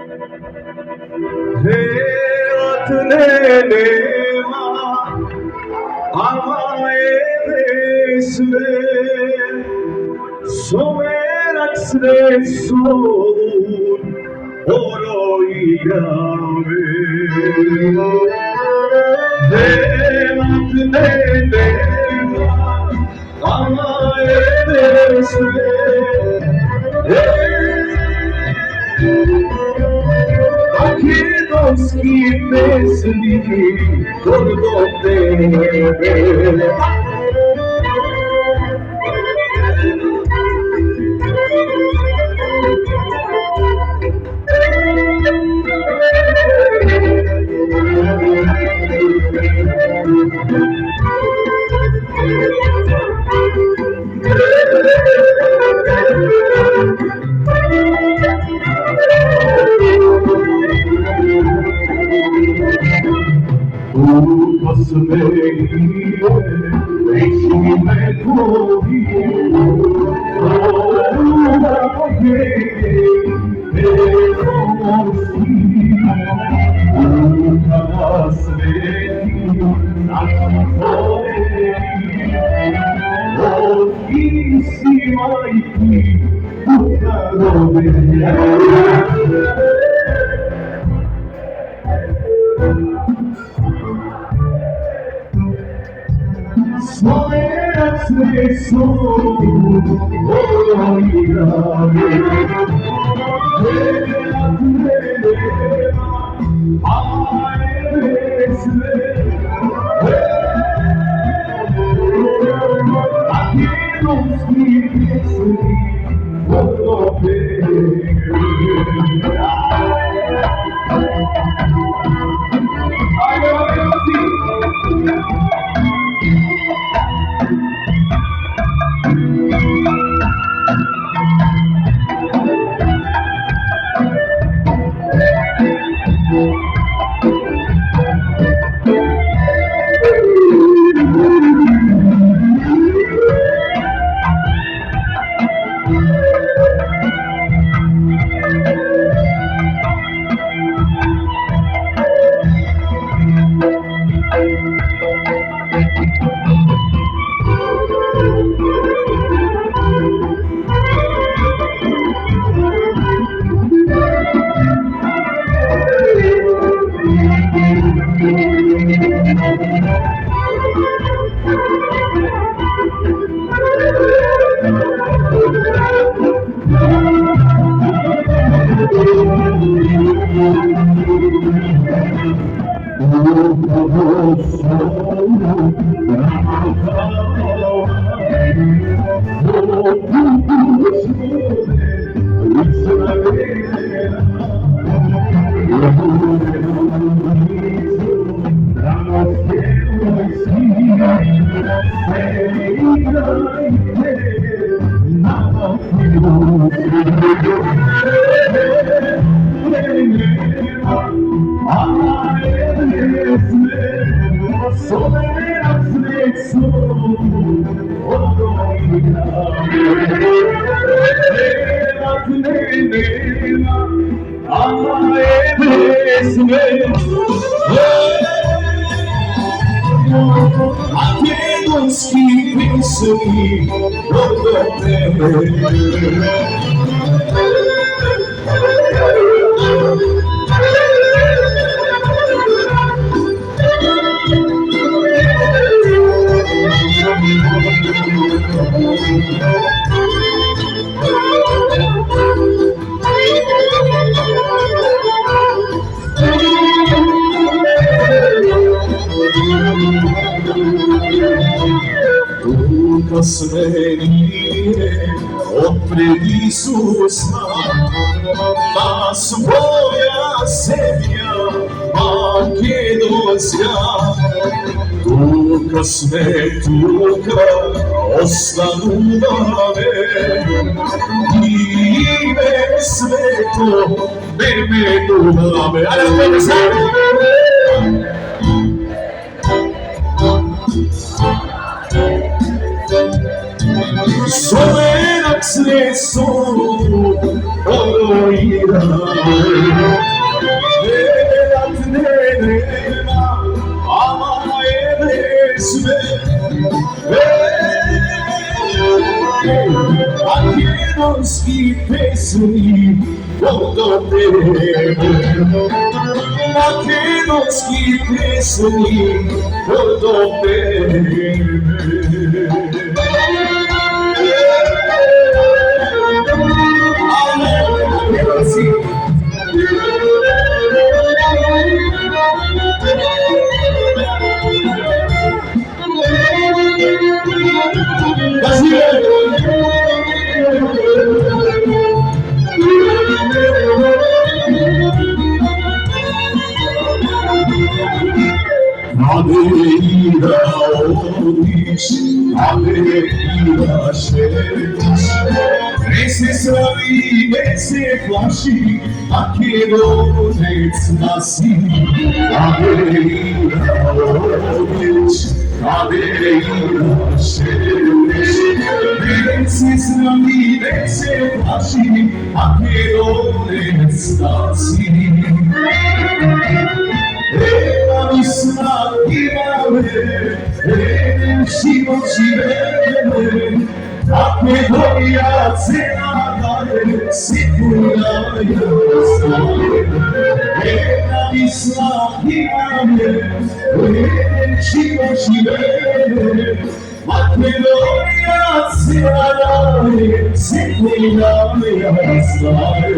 Veratnelema amaye vesve someraxre son oroigave Veratnelema amaye vesve Aqueles que perseguem todo o tempo. Aqueles que pensam Svenire od preguiçosa na svoja zemlja Makedonska tuka sve tuka ostanu dane ime sveto mene duvame Soverak sve su oroirane pessoi, quando pego. Makedonski pessoi, quando pego. Aleluia, oris, aleluia, sheretis. Esse sali, esse flashi, aquilo nesse aleluia, oris, aleluia, sheretis. Esse sali, esse flashi, aquilo nesse Isma imame, shimo shivene, Makedonia zenagare, sikuna yasare. Isma imame, shimo shivene, Makedonia zenagare, sikuna yasare.